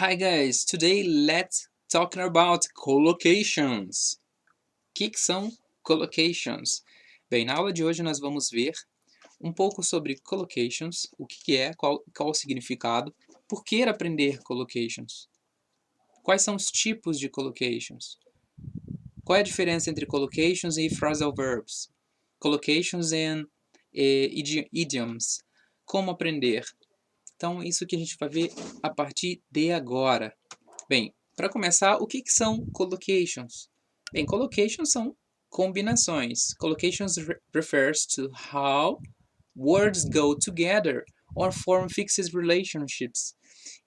Hi guys, today let's talk about collocations. O que são collocations? Bem, na aula de hoje nós vamos ver um pouco sobre collocations, o que é, qual o significado, por que aprender collocations, quais são os tipos de collocations, qual é a diferença entre collocations e phrasal verbs, collocations and idioms, como aprender. Então, isso que a gente vai ver a partir de agora. Bem, para começar, o que são collocations? Bem, collocations são combinações. Collocations refers to how words go together or form fixed relationships.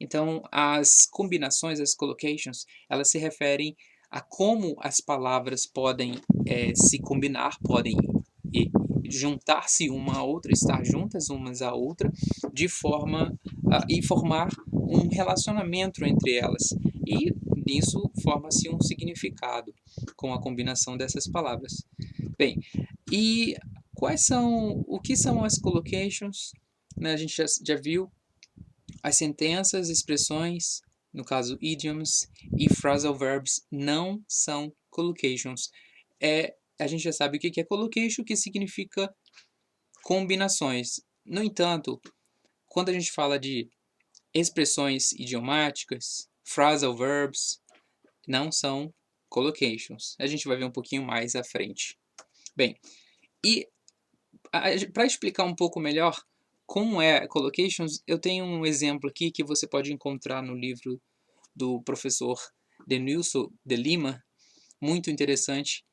Então, as combinações, as collocations, elas se referem a como as palavras podem se combinar, podem juntar-se uma a outra, estar juntas umas à outra, de forma e formar um relacionamento entre elas. E nisso forma-se um significado com a combinação dessas palavras. Bem, e o que são as collocations? A gente já viu as sentenças, expressões, no caso idioms, e phrasal verbs não são collocations. A gente já sabe o que é collocation, que significa combinações. No entanto, quando a gente fala de expressões idiomáticas, phrasal verbs, não são collocations. A gente vai ver um pouquinho mais à frente. Bem, e para explicar um pouco melhor como é collocations, eu tenho um exemplo aqui que você pode encontrar no livro do professor Denilson de Lima, muito interessante.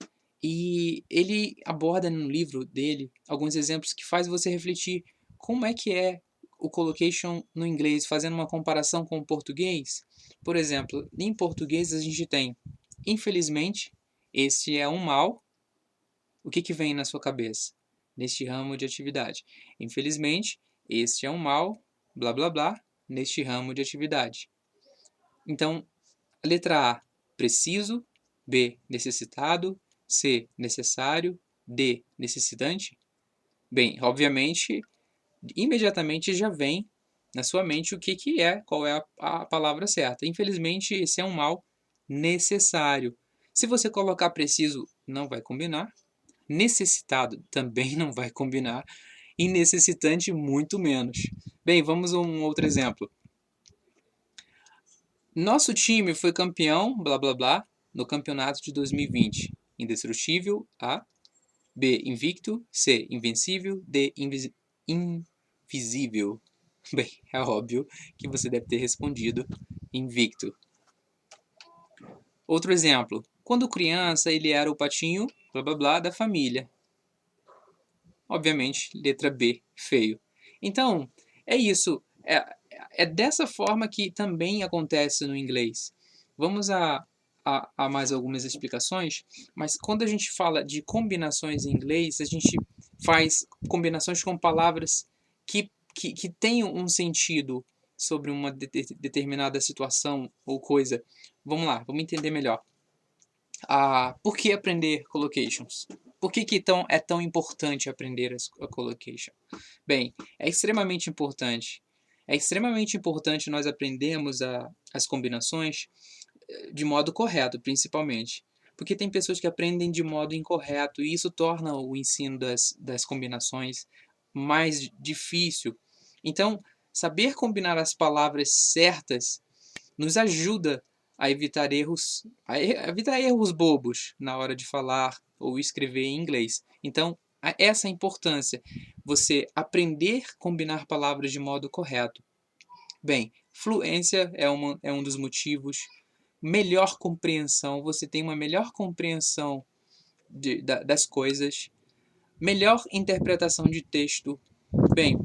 E ele aborda no livro dele alguns exemplos que faz você refletir como é o collocation no inglês, fazendo uma comparação com o português. Por exemplo, em português a gente tem, infelizmente, este é um mal. O que vem na sua cabeça neste ramo de atividade? Infelizmente, este é um mal, blá blá blá, neste ramo de atividade. Então, a letra A, preciso, B, necessitado, C, necessário, D, necessitante. Bem, obviamente, imediatamente já vem na sua mente o que é, qual é a palavra certa. Infelizmente, esse é um mal necessário. Se você colocar preciso, não vai combinar. Necessitado também não vai combinar. E necessitante, muito menos. Bem, vamos a um outro exemplo. Nosso time foi campeão, blá blá blá, no campeonato de 2020. Indestrutível, A. B. Invicto. C. Invencível. D. Invisível. Bem, é óbvio que você deve ter respondido invicto. Outro exemplo. Quando criança, ele era o patinho, blá blá blá, da família. Obviamente, letra B, feio. Então, é isso. É dessa forma que também acontece no inglês. Vamos a mais algumas explicações, mas quando a gente fala de combinações em inglês, a gente faz combinações com palavras que têm um sentido sobre uma determinada situação ou coisa. Vamos lá, vamos entender melhor. Por que aprender collocations? Por que é tão importante aprender a collocation? Bem, é extremamente importante. É extremamente importante nós aprendermos as combinações de modo correto, principalmente. Porque tem pessoas que aprendem de modo incorreto e isso torna o ensino das combinações mais difícil. Então, saber combinar as palavras certas nos ajuda a evitar erros bobos na hora de falar ou escrever em inglês. Então, essa é a importância, você aprender a combinar palavras de modo correto. Bem, fluência é um dos motivos. Melhor compreensão, você tem uma melhor compreensão das coisas. Melhor interpretação de texto. Bem,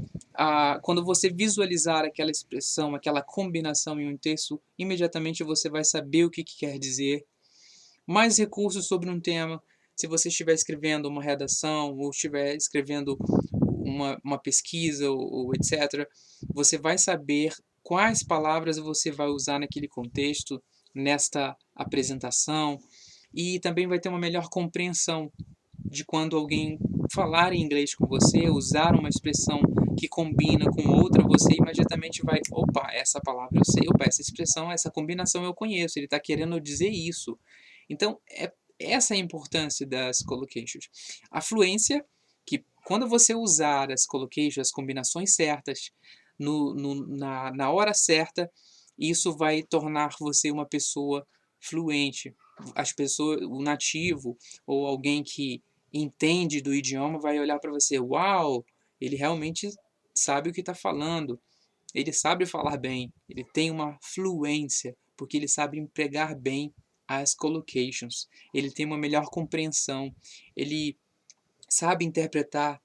quando você visualizar aquela expressão, aquela combinação em um texto, imediatamente você vai saber o que quer dizer. Mais recursos sobre um tema. Se você estiver escrevendo uma redação ou estiver escrevendo uma pesquisa ou etc., você vai saber quais palavras você vai usar naquele contexto, nesta apresentação, e também vai ter uma melhor compreensão de quando alguém falar em inglês com você, usar uma expressão que combina com outra, você imediatamente vai, opa, essa palavra eu sei, opa, essa expressão, essa combinação eu conheço, ele está querendo dizer isso. Então, essa é a importância das collocations. A fluência, que quando você usar as collocations, as combinações certas, na hora certa, isso vai tornar você uma pessoa fluente. As pessoas, o nativo ou alguém que entende do idioma vai olhar para você, uau, ele realmente sabe o que está falando, ele sabe falar bem, ele tem uma fluência, porque ele sabe empregar bem as collocations, ele tem uma melhor compreensão, ele sabe interpretar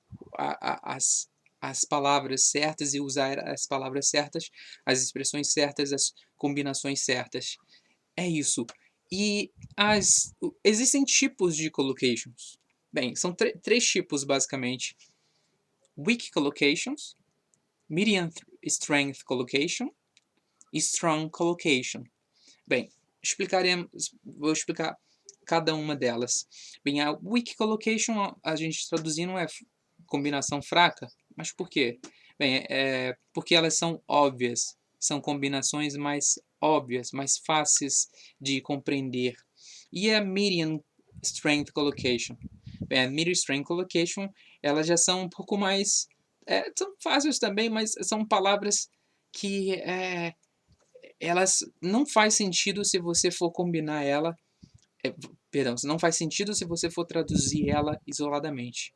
as palavras certas e usar as palavras certas, as expressões certas, as combinações certas. É isso. E existem tipos de collocations. Bem, são três tipos, basicamente. Weak collocations, medium strength collocation e strong collocation. Bem, vou explicar cada uma delas. Bem, a weak collocation, a gente traduzindo é combinação fraca, mas por quê? Bem, porque elas são óbvias, são combinações mais óbvias, mais fáceis de compreender. E a medium strength collocation? Bem, a medium strength collocation, elas já são um pouco mais, são fáceis também, mas são palavras que elas não faz sentido se você for combinar ela, perdão, não faz sentido se você for traduzir ela isoladamente.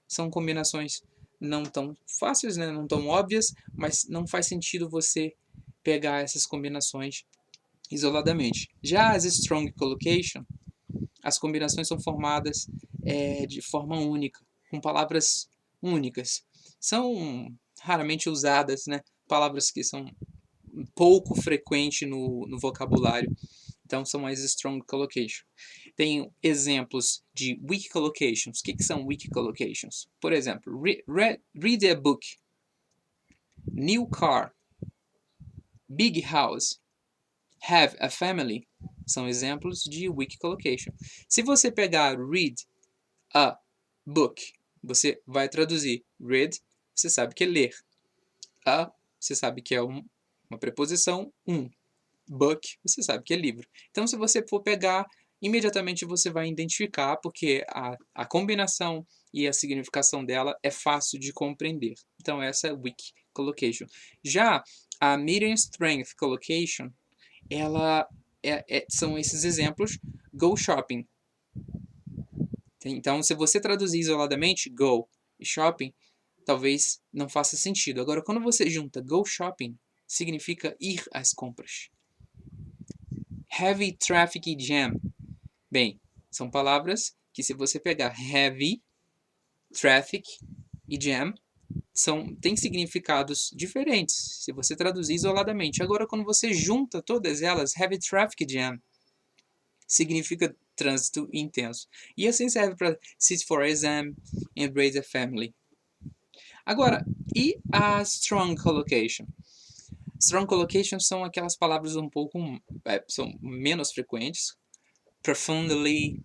São combinações não tão fáceis, né, não tão óbvias, mas não faz sentido você pegar essas combinações isoladamente. Já as strong collocation, as combinações são formadas de forma única, com palavras únicas. São raramente usadas, né, palavras que são pouco frequentes no vocabulário. Então, são as strong collocation. Tem exemplos de weak collocations. O que são weak collocations? Por exemplo, read a book, new car, big house, have a family. São exemplos de weak collocation. Se você pegar read a book, você vai traduzir read, você sabe que é ler. A, você sabe que é uma preposição, book, você sabe que é livro. Então, se você for pegar, imediatamente você vai identificar, porque a combinação e a significação dela é fácil de compreender. Então, essa é weak collocation. Já a medium strength collocation, ela são esses exemplos. Go shopping. Então, se você traduzir isoladamente, go e shopping, talvez não faça sentido. Agora, quando você junta go shopping, significa ir às compras. Heavy traffic jam. Bem, são palavras que, se você pegar heavy, traffic e jam, têm significados diferentes, se você traduzir isoladamente. Agora, quando você junta todas elas, heavy traffic jam significa trânsito intenso. E assim serve para sit for exam, embrace a family. Agora, e a strong collocation? Strong collocations são aquelas palavras um pouco são menos frequentes. Profoundly,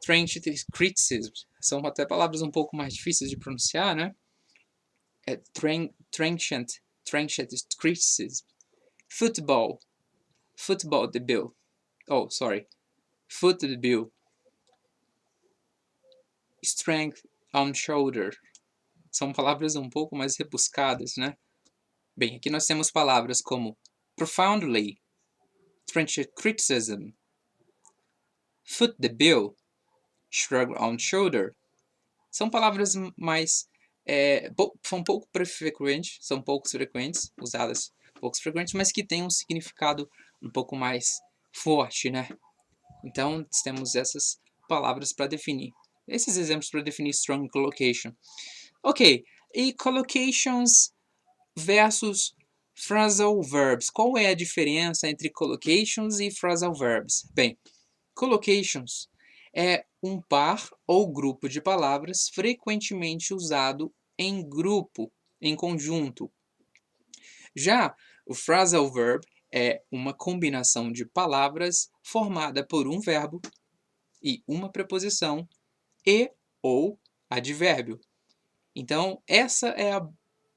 trenchant criticism. São até palavras um pouco mais difíceis de pronunciar, né? Trenchant criticism. Football the bill. Oh, sorry. Foot the bill. Strength on shoulder. São palavras um pouco mais rebuscadas, né? Bem, aqui nós temos palavras como profoundly, trenchant criticism, foot the bill, shrug on shoulder. São palavras mais são pouco frequentes, usadas poucos frequentes, mas que têm um significado um pouco mais forte, né? Então, temos essas palavras para definir. Esses exemplos para definir strong collocation. Ok, e collocations versus phrasal verbs. Qual é a diferença entre collocations e phrasal verbs? Bem, collocations é um par ou grupo de palavras frequentemente usado em grupo, em conjunto. Já o phrasal verb é uma combinação de palavras formada por um verbo e uma preposição e ou advérbio. Então, essa é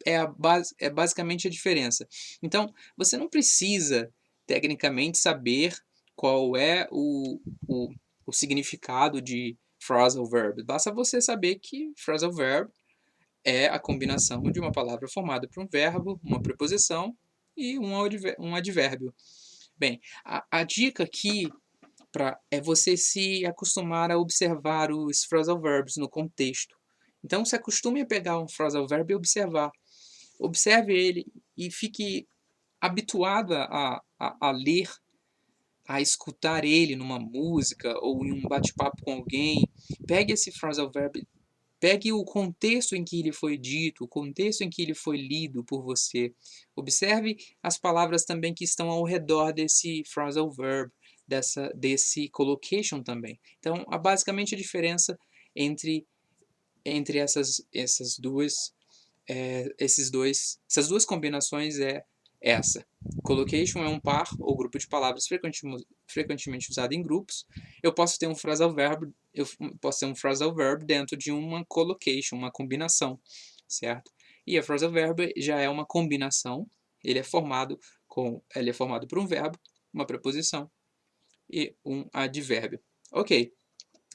é basicamente a diferença. Então, você não precisa, tecnicamente, saber qual é o significado de phrasal verb. Basta você saber que phrasal verb é a combinação de uma palavra formada por um verbo, uma preposição e um advérbio. Bem, a dica aqui é você se acostumar a observar os phrasal verbs no contexto. Então, se acostume a pegar um phrasal verb e observar. Observe ele e fique habituado a ler, a escutar ele numa música ou em um bate-papo com alguém. Pegue esse phrasal verb, pegue o contexto em que ele foi dito, o contexto em que ele foi lido por você. Observe as palavras também que estão ao redor desse phrasal verb, desse collocation também. Então, basicamente a diferença entre essas duas combinações é essa. Collocation é um par ou grupo de palavras frequentemente usado em grupos. Eu posso ter um phrasal verb dentro de uma collocation, uma combinação, certo? E a phrasal verb já é uma combinação. Ele é formado por um verbo, uma preposição e um advérbio. Ok.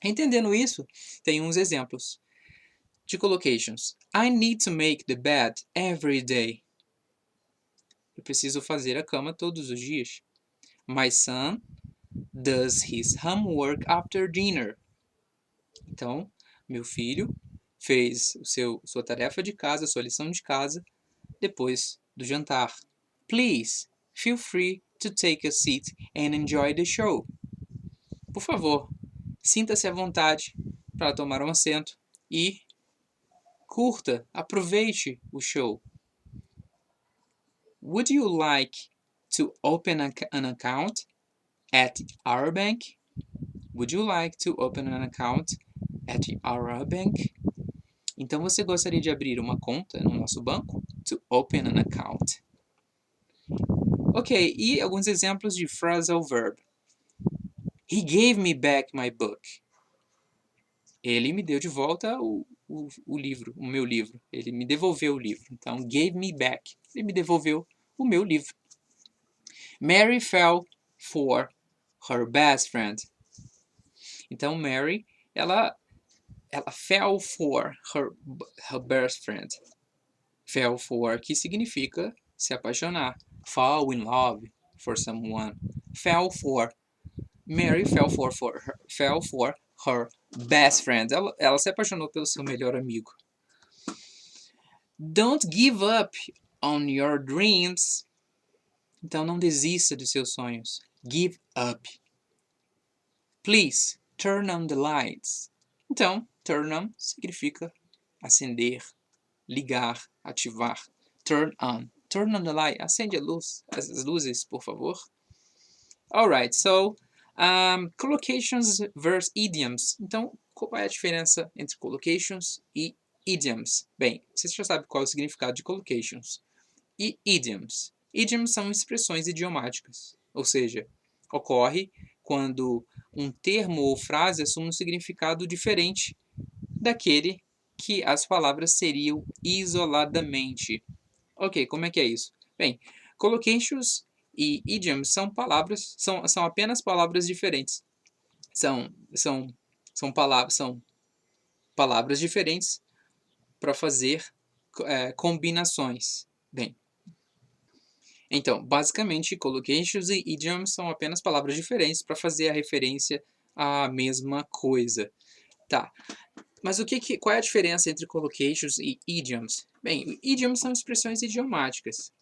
Entendendo isso, tem uns exemplos de collocations. I need to make the bed every day. Eu preciso fazer a cama todos os dias. My son does his homework after dinner. Então, meu filho fez sua tarefa de casa, sua lição de casa, depois do jantar. Please, feel free to take a seat and enjoy the show. Por favor, sinta-se à vontade para tomar um assento e curta, aproveite o show. Would you like to open an account at our bank? Would you like to open an account at our bank? Então, você gostaria de abrir uma conta no nosso banco? To open an account. Ok, e alguns exemplos de phrasal verb. He gave me back my book. Ele me deu de volta o livro, o meu livro. Ele me devolveu o livro. Então, gave me back. Ele me devolveu o meu livro. Mary fell for her best friend. Então, Mary, ela fell for her best friend. Fell for, que significa se apaixonar. Fall in love for someone. Fell for. Mary fell for her best friend. Ela se apaixonou pelo seu melhor amigo. Don't give up on your dreams. Então, não desista dos seus sonhos. Give up. Please, turn on the lights. Então, turn on significa acender, ligar, ativar. Turn on. Turn on the light. Acende a luz, as luzes, por favor. Alright, so, collocations versus idioms. Então, qual é a diferença entre collocations e idioms? Bem, você já sabe qual é o significado de collocations. E idioms? Idioms são expressões idiomáticas, ou seja, ocorre quando um termo ou frase assume um significado diferente daquele que as palavras seriam isoladamente. Ok, como é que é isso? Bem, collocations e idioms são apenas palavras diferentes. São palavras diferentes para fazer combinações. Bem, então, basicamente, collocations e idioms são apenas palavras diferentes para fazer a referência à mesma coisa. Tá, mas qual é a diferença entre collocations e idioms? Bem, idioms são expressões idiomáticas.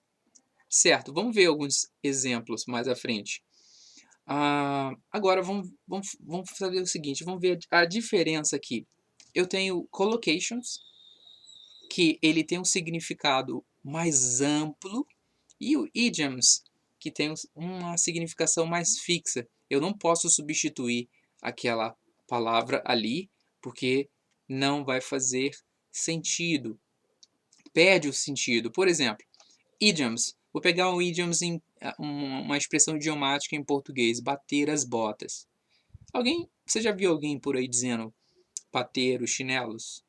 Certo, vamos ver alguns exemplos mais à frente. Agora, vamos fazer o seguinte, vamos ver a diferença aqui. Eu tenho collocations, que ele tem um significado mais amplo, e o idioms, que tem uma significação mais fixa. Eu não posso substituir aquela palavra ali, porque não vai fazer sentido. Perde o sentido. Por exemplo, idioms. Vou pegar um idioms uma expressão idiomática em português. Bater as botas. Você já viu alguém por aí dizendo bater os chinelos?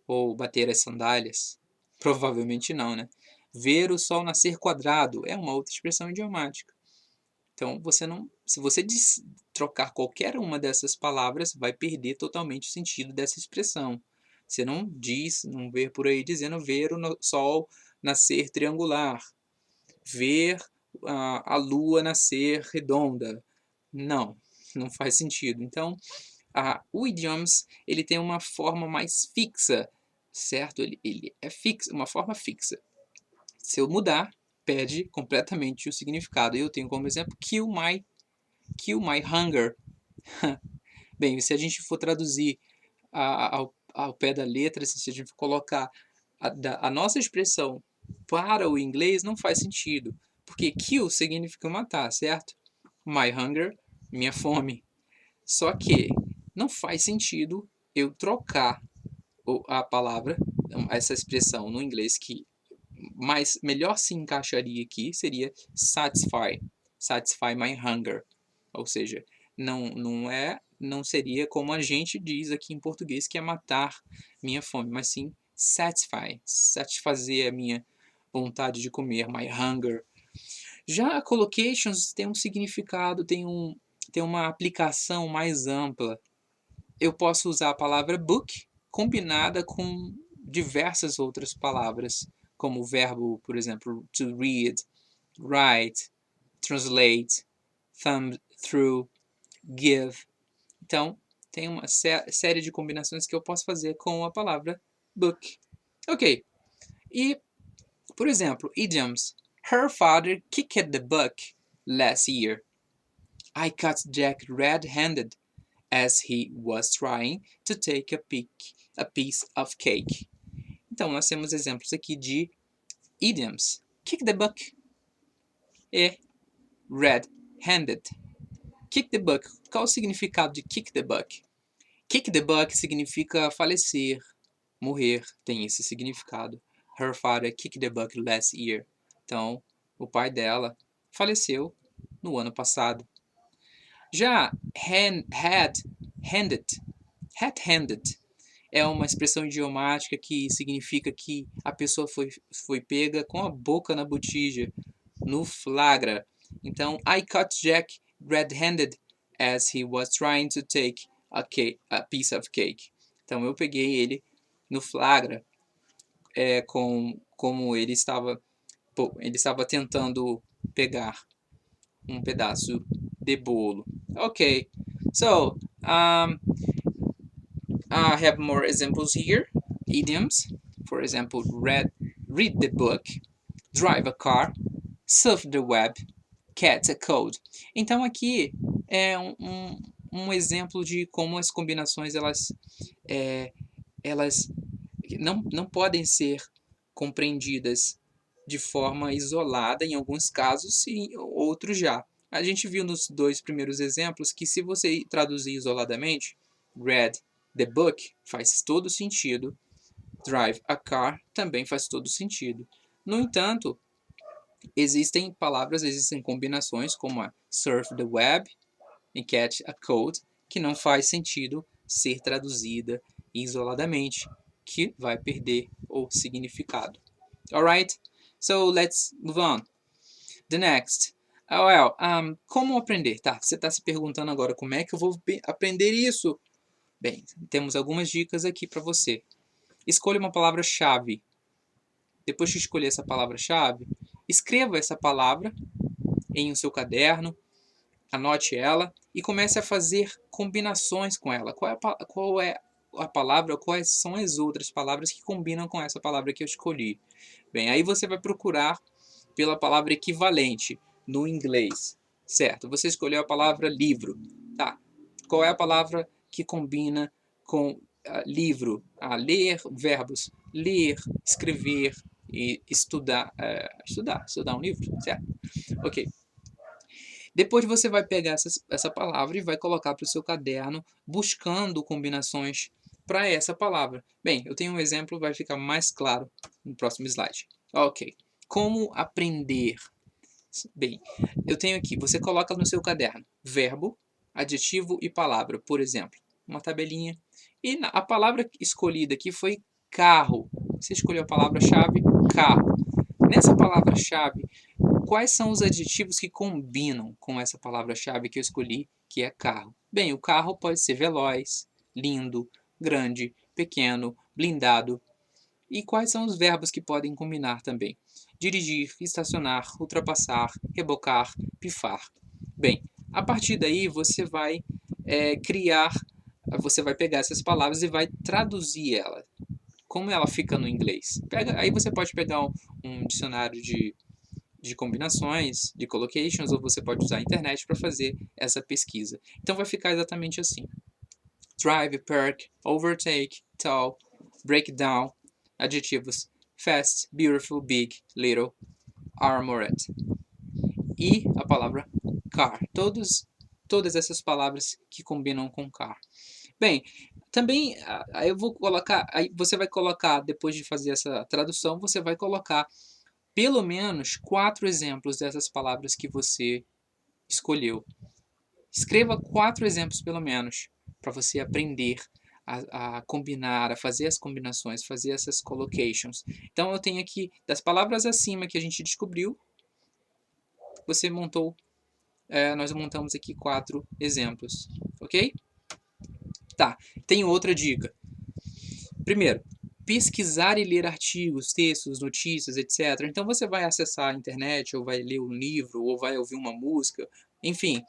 Ou bater as sandálias? Provavelmente não, né? Ver o sol nascer quadrado é uma outra expressão idiomática. Então, se você trocar qualquer uma dessas palavras, vai perder totalmente o sentido dessa expressão. Você não vê por aí dizendo ver o sol nascer triangular, ver a lua nascer redonda. Não, não faz sentido. Então, o idioms, ele tem uma forma mais fixa, certo? Ele é fixo, uma forma fixa. Se eu mudar, perde completamente o significado. Eu tenho como exemplo kill my hunger. Bem, se a gente for traduzir ao pé da letra, se a gente for colocar a nossa expressão para o inglês, não faz sentido. Porque kill significa matar, certo? My hunger, minha fome. Só que não faz sentido eu trocar a palavra, essa expressão no inglês que melhor se encaixaria aqui seria satisfy my hunger, ou seja, não seria como a gente diz aqui em português, que é matar minha fome, mas sim satisfazer a minha vontade de comer, my hunger. Já a collocations tem um significado, tem uma aplicação mais ampla. Eu posso usar a palavra book combinada com diversas outras palavras, como o verbo, por exemplo, to read, write, translate, thumb through, give. Então, tem uma série de combinações que eu posso fazer com a palavra book. Ok. E, por exemplo, idioms. Her father kicked the bucket last year. I caught Jack red-handed as he was trying to take a piece of cake. Então, nós temos exemplos aqui de idioms. Kick the bucket e red-handed. Kick the bucket. Qual o significado de kick the bucket? Kick the bucket significa falecer, morrer, tem esse significado. Her father kicked the bucket last year. Então, o pai dela faleceu no ano passado. Já hat-handed é uma expressão idiomática que significa que a pessoa foi pega com a boca na botija, no flagra. Então, I caught Jack red-handed as he was trying to take a piece of cake. Então, eu peguei ele no flagra, como ele estava tentando pegar um pedaço de bolo. Okay, so I have more examples here. Idioms, for example, read the book, drive a car, surf the web, catch a cold. Então aqui é um exemplo de como as combinações elas não podem ser compreendidas de forma isolada em alguns casos e outros já. A gente viu nos dois primeiros exemplos que se você traduzir isoladamente, read the book faz todo sentido, drive a car também faz todo sentido. No entanto, existem combinações como a surf the web e catch a cold que não faz sentido ser traduzida isoladamente, que vai perder o significado. Alright? So let's move on. The next. Como aprender? Tá, você está se perguntando agora como é que eu vou aprender isso? Bem, temos algumas dicas aqui para você. Escolha uma palavra-chave. Depois de escolher essa palavra-chave, escreva essa palavra em o seu caderno, anote ela e comece a fazer combinações com ela. Qual é a palavra, quais são as outras palavras que combinam com essa palavra que eu escolhi? Bem, aí você vai procurar pela palavra equivalente no inglês, certo? Você escolheu a palavra livro, tá? Qual é a palavra que combina com livro? Ler, verbos ler, escrever e estudar um livro, certo? Ok. Depois você vai pegar essa palavra e vai colocar para o seu caderno, buscando combinações para essa palavra. Bem, eu tenho um exemplo, vai ficar mais claro no próximo slide. Ok. Como aprender? Bem, eu tenho aqui, você coloca no seu caderno verbo, adjetivo e palavra, por exemplo. Uma tabelinha. E a palavra escolhida aqui foi carro, Você escolheu a palavra-chave carro. Nessa palavra-chave, quais são os adjetivos que combinam com essa palavra-chave que eu escolhi, que é carro? Bem, o carro pode ser veloz, lindo, grande, pequeno, blindado. E quais são os verbos que podem combinar também? Dirigir, estacionar, ultrapassar, rebocar, pifar. Bem, a partir daí você vai você vai pegar essas palavras e vai traduzir ela. Como ela fica no inglês? Aí você pode pegar um dicionário de combinações, de collocations, ou você pode usar a internet para fazer essa pesquisa. Então vai ficar exatamente assim. Drive, park, overtake, tall, break down, adjetivos fast, beautiful, big, little, armored. E a palavra car. Todas essas palavras que combinam com car. Bem, também aí eu vou colocar, aí você vai colocar, depois de fazer essa tradução, você vai colocar pelo menos 4 exemplos dessas palavras que você escolheu. Escreva 4 exemplos pelo menos, para você aprender a combinar, a fazer as combinações, fazer essas collocations. Então eu tenho aqui, das palavras acima que a gente descobriu, você montou, nós montamos aqui 4 exemplos, ok? Tá, tem outra dica. Primeiro, pesquisar e ler artigos, textos, notícias, etc. Então você vai acessar a internet, ou vai ler um livro, ou vai ouvir uma música, enfim.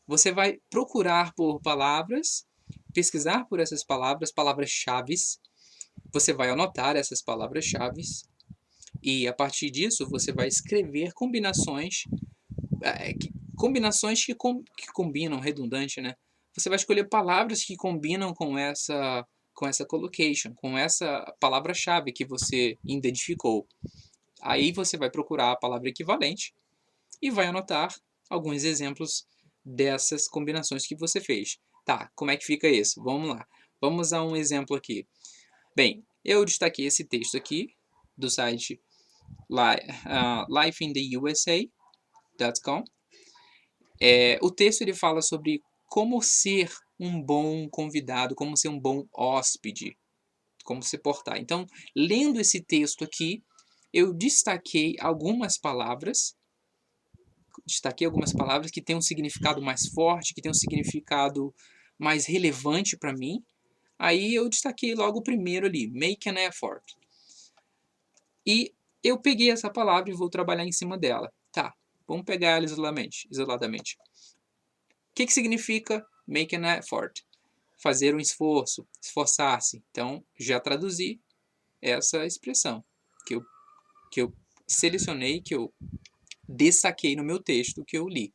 Você vai procurar por palavras, pesquisar por essas palavras, palavras-chave. Você vai anotar essas palavras-chave e a partir disso você vai escrever combinações, que combinam, redundante, né? Você vai escolher palavras que combinam com essa collocation, com essa palavra-chave que você identificou. Aí você vai procurar a palavra equivalente e vai anotar alguns exemplos dessas combinações que você fez. Tá, como é que fica isso? Vamos lá. Vamos a um exemplo aqui. Bem, eu destaquei esse texto aqui do site lifeintheusa.com. O texto ele fala sobre como ser um bom convidado, como ser um bom hóspede, como se portar. Então, lendo esse texto aqui, eu destaquei algumas palavras que têm um significado mais forte, que têm um significado mais relevante para mim. Aí eu destaquei logo o primeiro ali, make an effort. E eu peguei essa palavra e vou trabalhar em cima dela. Tá, vamos pegar ela isoladamente. O que significa make an effort? Fazer um esforço, esforçar-se. Então, já traduzi essa expressão que eu selecionei, que eu destaquei no meu texto que eu li.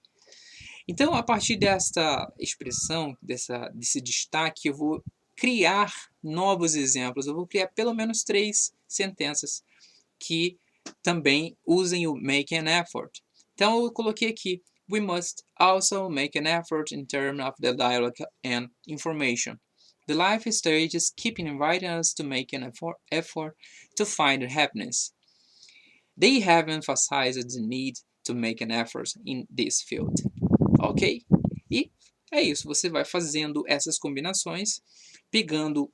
Então, a partir desta expressão, desse destaque, eu vou criar novos exemplos. Eu vou criar pelo menos 3 sentenças que também usem o make an effort. Então, eu coloquei aqui, we must also make an effort in terms of the dialogue and information. The life stages keeping inviting us to make an effort to find happiness. They have emphasized the need to make an effort in this field. Ok? E é isso, você vai fazendo essas combinações,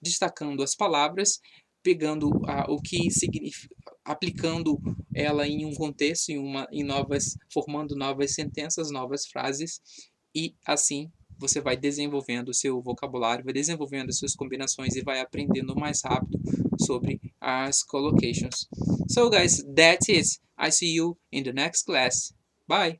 destacando as palavras, pegando o que significa, aplicando ela em um contexto, formando novas sentenças, novas frases, e assim você vai desenvolvendo o seu vocabulário, vai desenvolvendo as suas combinações e vai aprendendo mais rápido sobre as collocations. So guys, that's it. I see you in the next class. Bye!